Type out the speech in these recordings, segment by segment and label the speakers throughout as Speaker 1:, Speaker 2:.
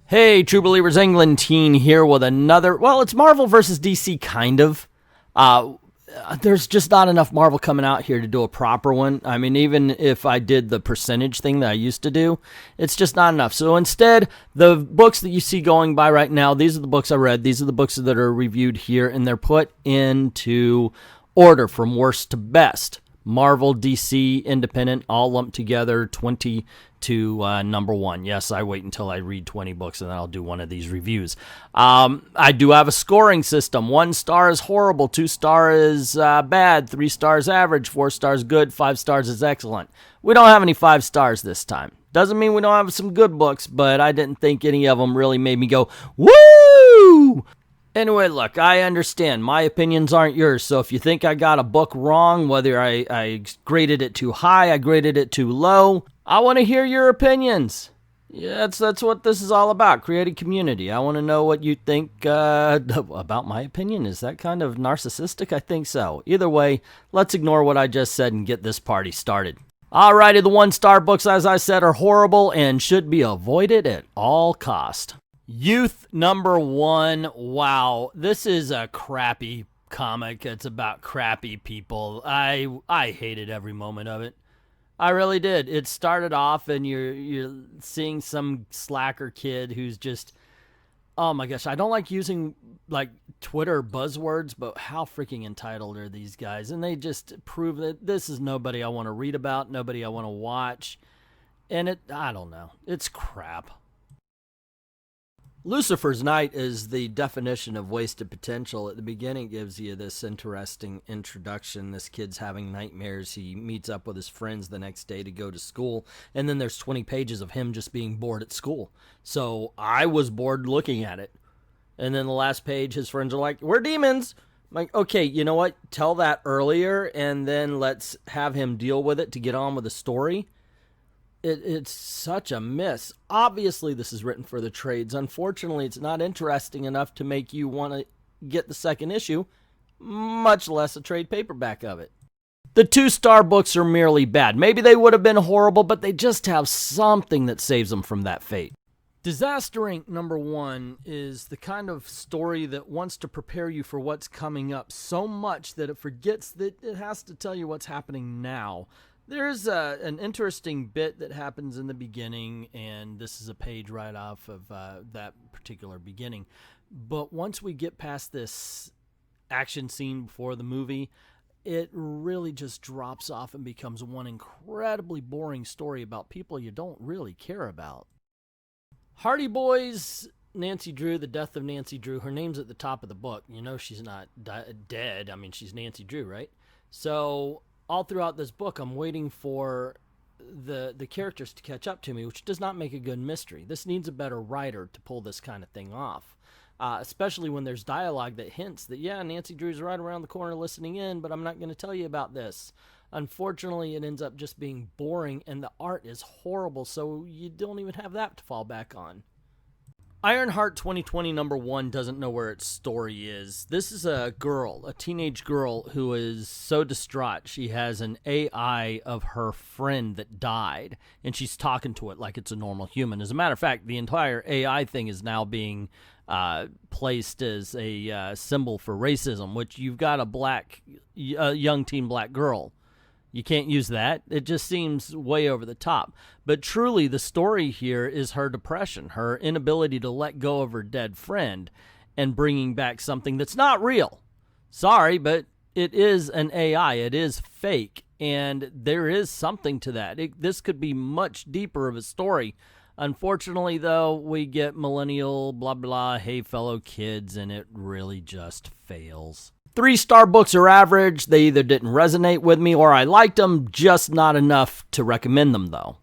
Speaker 1: Hey, True Believers England teen here with another, well, it's Marvel versus DC, kind of. There's just not enough Marvel coming out here to do a proper one. I mean, even if I did the percentage thing that I used to do, it's just not enough. So instead, the books that you see going by right now, these are the books I read. These are the books that are reviewed here, and they're put into order from worst to best. Marvel, DC, Independent, all lumped together, 20 to number 1. Yes, I wait until I read 20 books and then I'll do one of these reviews. I do have a scoring system. 1 star is horrible, 2 star is bad, 3 stars average, 4 stars good, 5 stars is excellent. We don't have any 5 stars this time. Doesn't mean we don't have some good books, but I didn't think any of them really made me go, woo! Anyway, look, I understand. My opinions aren't yours, so if you think I got a book wrong, whether I graded it too high, I graded it too low, I want to hear your opinions. Yeah, that's what this is all about, creating community. I want to know what you think about my opinion. Is that kind of narcissistic? I think so. Either way, let's ignore what I just said and get this party started. Alrighty, the 1-star books, as I said, are horrible and should be avoided at all cost. Youth number 1. Wow, this is a crappy comic. It's about crappy people. I hated every moment of it. I really did. It started off and you're seeing some slacker kid who's just, oh my gosh, I don't like using like Twitter buzzwords, but how freaking entitled are these guys? And they just prove that this is nobody I want to read about, nobody I want to watch. And I don't know. It's crap. Lucifers Night is the definition of wasted potential. At the beginning, it gives you this interesting introduction. This kid's having nightmares. He meets up with his friends the next day to go to school. And then there's 20 pages of him just being bored at school. So I was bored looking at it. And then the last page, his friends are like, we're demons. I'm like, okay, you know what? Tell that earlier, and then let's have him deal with it to get on with the story. It's such a miss. Obviously, this is written for the trades. Unfortunately, it's not interesting enough to make you want to get the second issue, much less a trade paperback of it. The 2-star books are merely bad. Maybe they would have been horrible, but they just have something that saves them from that fate. Disaster Inc. number 1 is the kind of story that wants to prepare you for what's coming up so much that it forgets that it has to tell you what's happening now. There's an interesting bit that happens in the beginning, and this is a page right off of that particular beginning. But once we get past this action scene before the movie, it really just drops off and becomes one incredibly boring story about people you don't really care about. Hardy Boys, Nancy Drew, the death of Nancy Drew. Her name's at the top of the book. You know she's not dead. I mean, she's Nancy Drew, right? So all throughout this book, I'm waiting for the characters to catch up to me, which does not make a good mystery. This needs a better writer to pull this kind of thing off, especially when there's dialogue that hints that, yeah, Nancy Drew's right around the corner listening in, but I'm not going to tell you about this. Unfortunately, it ends up just being boring, and the art is horrible, so you don't even have that to fall back on. Ironheart 2020 number 1 doesn't know where its story is. This is a girl, a teenage girl, who is so distraught. She has an AI of her friend that died, and she's talking to it like it's a normal human. As a matter of fact, the entire AI thing is now being placed as a symbol for racism, which you've got a young teen black girl. You can't use that. It just seems way over the top. But truly, the story here is her depression, her inability to let go of her dead friend, and bringing back something that's not real. Sorry, but it is an AI. It is fake, and there is something to that. This could be much deeper of a story. Unfortunately, though, we get millennial, blah, blah, hey, fellow kids, and it really just fails. 3-star books are average. They either didn't resonate with me or I liked them, just not enough to recommend them, though.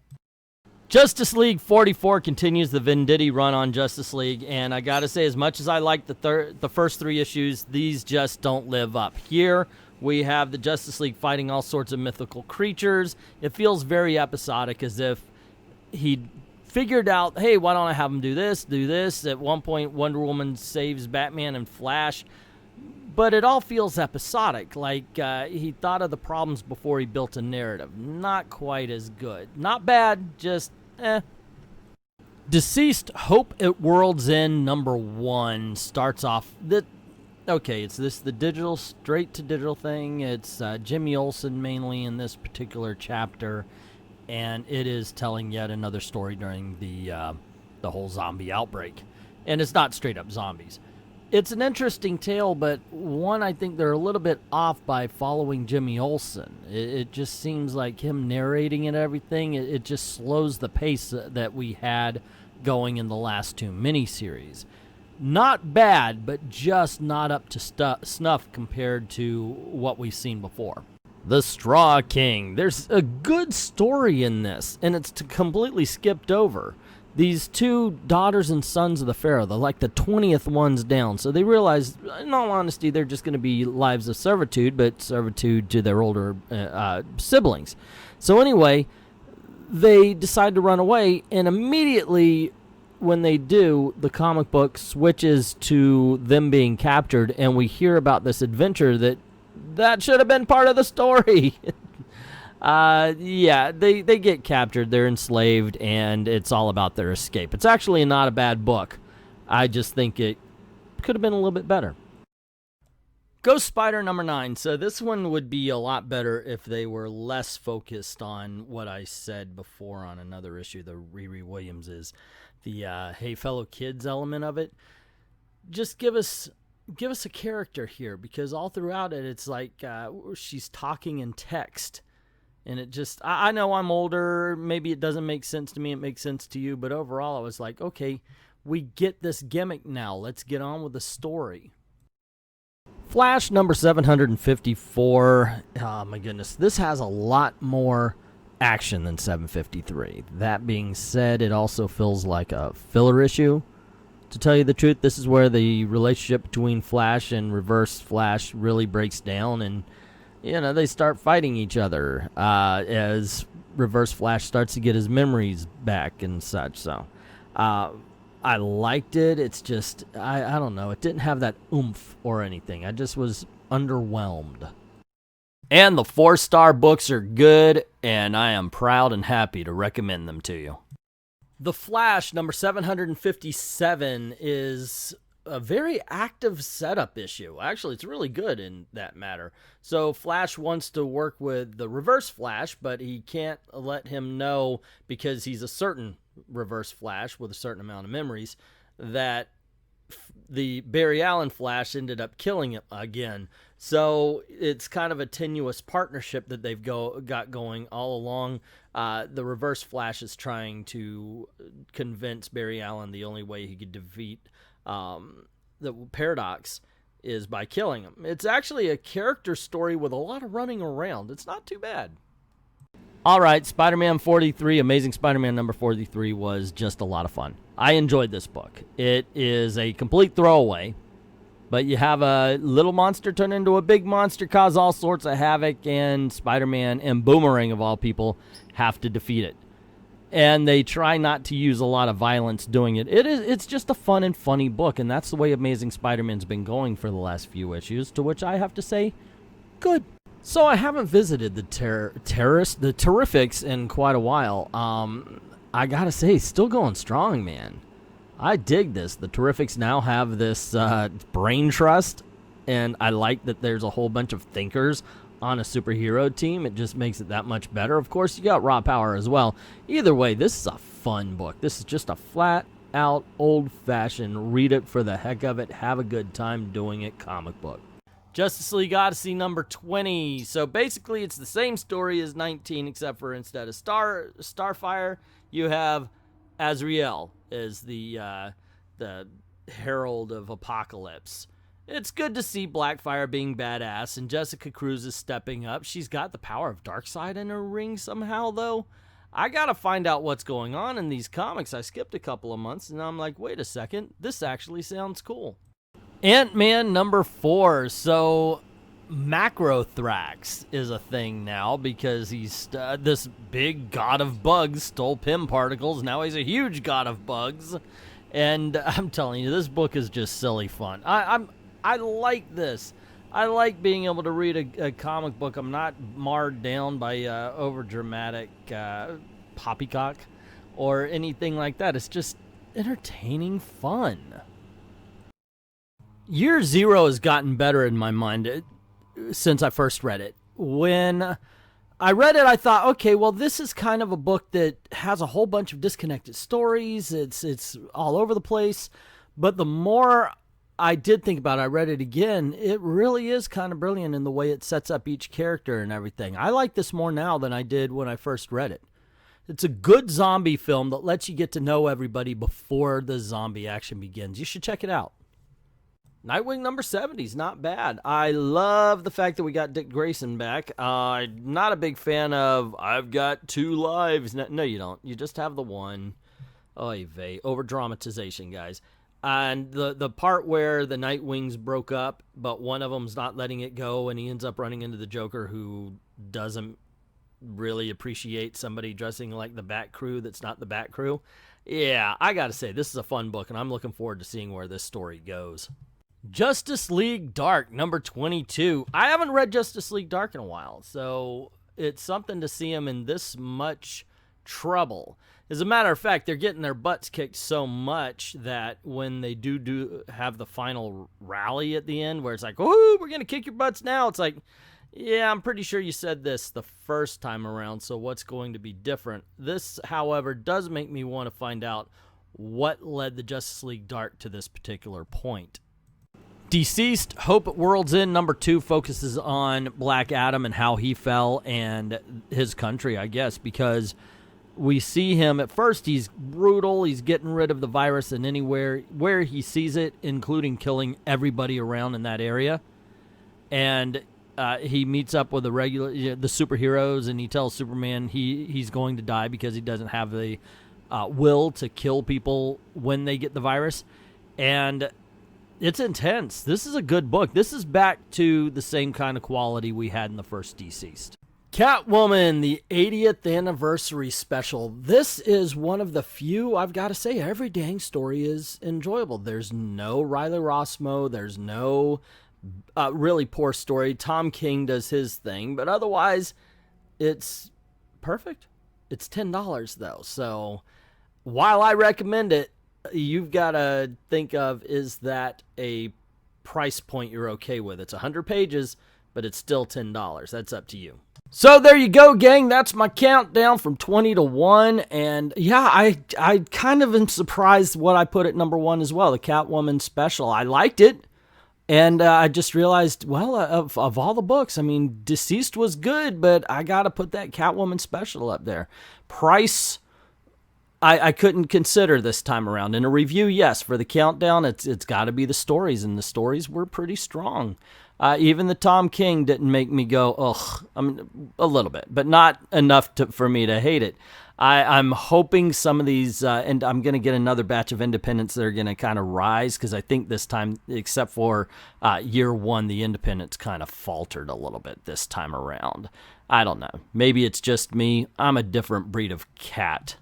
Speaker 1: Justice League 44 continues the Venditti run on Justice League, and I gotta say, as much as I like the first 3 issues, these just don't live up. Here, we have the Justice League fighting all sorts of mythical creatures. It feels very episodic, as if he figured out, hey, why don't I have him do this, do this? At one point, Wonder Woman saves Batman and Flash. But it all feels episodic, like he thought of the problems before he built a narrative. Not quite as good. Not bad, just eh. Deceased Hope at World's End #1 starts off okay, it's the digital, straight to digital thing. It's Jimmy Olsen mainly in this particular chapter, and it is telling yet another story during the whole zombie outbreak. And it's not straight up zombies. It's an interesting tale, but one I think they're a little bit off by following Jimmy Olsen. It just seems like him narrating and everything, it just slows the pace that we had going in the last 2 miniseries. Not bad, but just not up to snuff compared to what we've seen before. The Straw King. There's a good story in this, and it's completely skipped over. These 2 daughters and sons of the Pharaoh, they're like the 20th ones down. So they realize, in all honesty, they're just going to be lives of servitude, but servitude to their older siblings. So anyway, they decide to run away, and immediately when they do, the comic book switches to them being captured, and we hear about this adventure that should have been part of the story. Yeah, they get captured, they're enslaved, and it's all about their escape. It's actually not a bad book. I just think it could have been a little bit better. Ghost Spider #9. So this one would be a lot better if they were less focused on what I said before on another issue, the Riri Williams is the hey fellow kids element of it. Just give us a character here, because all throughout it, it's like she's talking in text. And it just, I know I'm older, maybe it doesn't make sense to me, it makes sense to you, but overall I was like, okay, we get this gimmick now, let's get on with the story. Flash #754, oh my goodness, this has a lot more action than 753. That being said, it also feels like a filler issue. To tell you the truth, this is where the relationship between Flash and Reverse Flash really breaks down, and they start fighting each other as Reverse Flash starts to get his memories back and such. So I liked it. It's just, I don't know. It didn't have that oomph or anything. I just was underwhelmed. And the 4-star books are good, and I am proud and happy to recommend them to you. The Flash #757 is a very active setup issue. Actually, it's really good in that matter. So Flash wants to work with the Reverse Flash, but he can't let him know, because he's a certain Reverse Flash with a certain amount of memories, that the Barry Allen Flash ended up killing him again. So it's kind of a tenuous partnership that they've got going all along. The Reverse Flash is trying to convince Barry Allen the only way he could defeat the Paradox is by killing him. It's actually a character story with a lot of running around. It's not too bad. All right, Spider-Man 43, Amazing Spider-Man #43 was just a lot of fun. I enjoyed this book. It is a complete throwaway, but you have a little monster turn into a big monster, cause all sorts of havoc, and Spider-Man and Boomerang, of all people, have to defeat it. And they try not to use a lot of violence doing it. It's just a fun and funny book, and that's the way Amazing Spider-Man's been going for the last few issues, to which I have to say, good. So I haven't visited the Terrifics in quite a while. I gotta say, still going strong, man. I dig this. The Terrifics now have this brain trust, and I like that there's a whole bunch of thinkers on a superhero team. It just makes it that much better. Of course, you got raw power as well. Either way, this is a fun book. This is just a flat-out, old-fashioned, read it for the heck of it, have a good time doing it comic book. Justice League Odyssey #20. So basically, it's the same story as 19, except for instead of Starfire, you have Azrael as the Herald of Apocalypse. It's good to see Blackfire being badass, and Jessica Cruz is stepping up. She's got the power of Darkseid in her ring somehow, though. I gotta find out what's going on in these comics. I skipped a couple of months, and I'm like, wait a second, this actually sounds cool. Ant-Man #4. So Macrothrax is a thing now, because he's this big god of bugs stole Pym particles. Now he's a huge god of bugs. And I'm telling you, this book is just silly fun. I like this. I like being able to read a comic book. I'm not marred down by over-dramatic poppycock or anything like that. It's just entertaining fun. Year Zero has gotten better in my mind since I first read it. When I read it, I thought, okay, well, this is kind of a book that has a whole bunch of disconnected stories. It's all over the place. But the more I did think about it, I read it again, it really is kind of brilliant in the way it sets up each character and everything. I like this more now than I did when I first read it. It's a good zombie film that lets you get to know everybody before the zombie action begins. You should check it out. Nightwing number 70 is not bad. I love the fact that we got Dick Grayson back. Not a big fan of, I've got 2 lives. No, you don't. You just have the one. Oy vey. Over-dramatization, guys. And the part where the Nightwings broke up, but one of them's not letting it go, and he ends up running into the Joker, who doesn't really appreciate somebody dressing like the Bat Crew that's not the Bat Crew. Yeah, I gotta say, this is a fun book, and I'm looking forward to seeing where this story goes. Justice League Dark, number 22. I haven't read Justice League Dark in a while, so it's something to see him in this much trouble. As a matter of fact, they're getting their butts kicked so much that when they do have the final rally at the end, where it's like, oh, we're going to kick your butts now, it's like, yeah, I'm pretty sure you said this the first time around, so what's going to be different? This, however, does make me want to find out what led the Justice League Dark to this particular point. Deceased, Hope at World's End, number 2, focuses on Black Adam and how he fell and his country, I guess, because we see him, at first he's brutal, he's getting rid of the virus, and anywhere where he sees it, including killing everybody around in that area. And he meets up with the superheroes, and he tells Superman he's going to die because he doesn't have the will to kill people when they get the virus. And it's intense. This is a good book. This is back to the same kind of quality we had in the first Deceased. Catwoman, the 80th anniversary special. This is one of the few, I've got to say, every dang story is enjoyable. There's no Riley Rossmo. There's no really poor story. Tom King does his thing, but otherwise, it's perfect. It's $10, though. So while I recommend it, you've got to think of, is that a price point you're okay with? It's 100 pages, but it's still $10. That's up to you. So there you go, gang. That's my countdown from 20 to 1. And yeah, I kind of am surprised what I put at number 1 as well, the Catwoman special. I liked it. And I just realized, well, of all the books, I mean, Deceased was good, but I got to put that Catwoman special up there. Price, I couldn't consider this time around. In a review, yes. For the countdown, it's got to be the stories, and the stories were pretty strong. Even the Tom King didn't make me go, ugh. I mean, a little bit, but not enough for me to hate it. I'm hoping some of these, and I'm going to get another batch of independents that are going to kind of rise, because I think this time, except for year 1, the independents kind of faltered a little bit this time around. I don't know. Maybe it's just me. I'm a different breed of cat.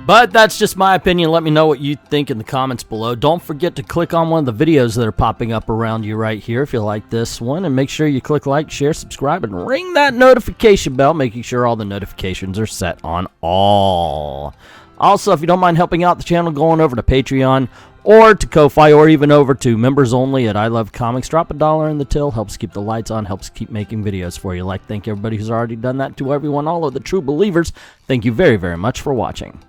Speaker 1: But that's just my opinion. Let me know what you think in the comments below. Don't forget to click on one of the videos that are popping up around you right here if you like this one. And make sure you click like, share, subscribe, and ring that notification bell, making sure all the notifications are set on all. Also, if you don't mind helping out the channel, going over to Patreon or to Ko-Fi or even over to members only at I Love Comics. Drop $1 in the till. Helps keep the lights on. Helps keep making videos for you. Thank everybody who's already done that. To everyone, all of the true believers, thank you very, very much for watching.